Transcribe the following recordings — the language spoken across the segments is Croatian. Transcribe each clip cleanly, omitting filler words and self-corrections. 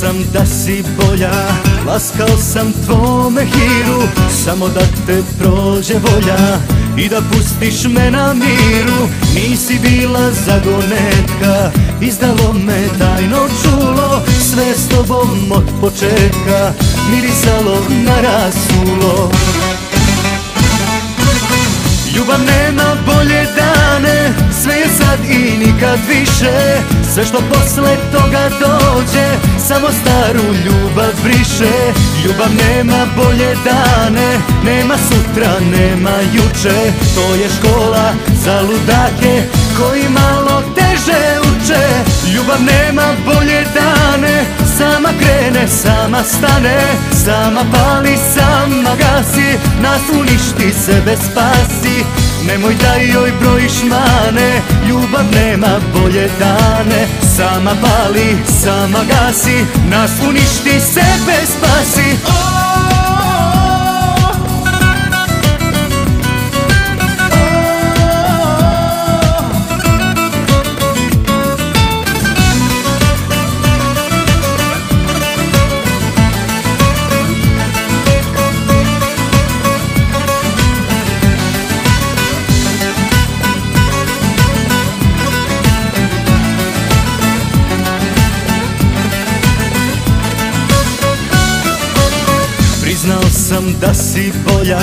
sam da si bolja, laskao sam tvome hiru, samo da te prođe volja i da pustiš me na miru. Nisi bila zagonetka, izdalo me tajno čulo, sve s tobom od početka mirisalo na rasulo. Ljubav nema bolje dane, sve je sad i nikad više. Sve što posle toga dođe, samo staru ljubav briše. Ljubav nema bolje dane, nema sutra, nema juče. To je škola za ludake koji malo teže uče. Ljubav nema bolje dane, sama krene, sama stane, sama pali, sama gasi, nas uništi, sebe spasi. Nemoj da joj brojiš mane, ljubav nema bolje dane. Sama pali, sama gasi, nas uništi, sebe spasi. Znao sam da si bolja,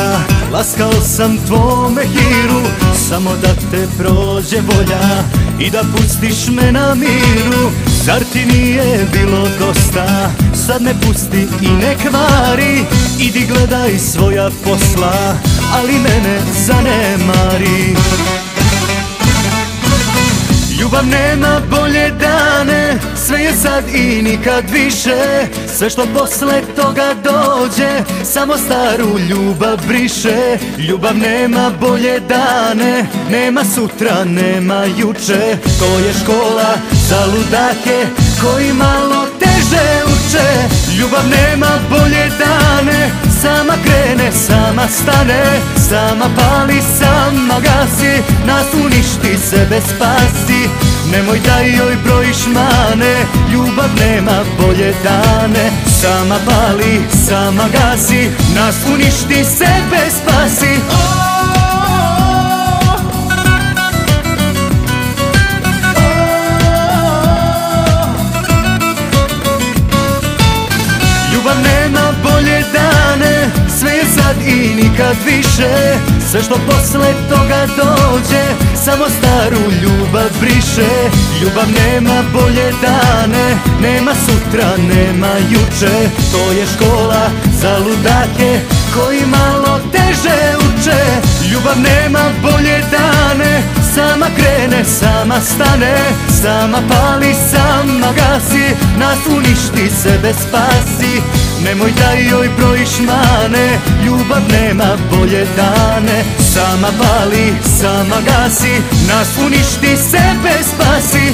laskao sam tvome hiru, samo da te prođe volja i da pustiš me na miru. Zar ti nije bilo dosta, sad me pusti i ne kvari. Idi gledaj svoja posla, ali mene zanemari. Ljubav nema bolje dane, sve je sad i nikad više. Sve što posle toga dođe, samo staru ljubav briše. Ljubav nema bolje dane, nema sutra, nema juče. To je škola za ludake koji malo teže uče. Ljubav nema bolje dane, sama krene, sama stane, sama pali, sama gasi, nas uništi, sebe spasi. Nemoj da joj brojiš mane, ljubav nema bolje dane. Sama pali, sama gasi, nas uništi, sebe spasi. Ljubav nema bolje dane, sve je sad i nikad više. Sve što posle toga dođe, samo staru ljubav briše. Ljubav nema bolje dane, nema sutra, nema juče. To je škola za ludake koji malo teže uče. Ljubav nema bolje dane, sama krene, sama stane, sama pali, sama gasi, nas uništi, sebe spasi. Nemoj da joj brojiš mane, ljubav nema bolje dane. Sama pali, sama gasi, nas uništi, sebe spasi.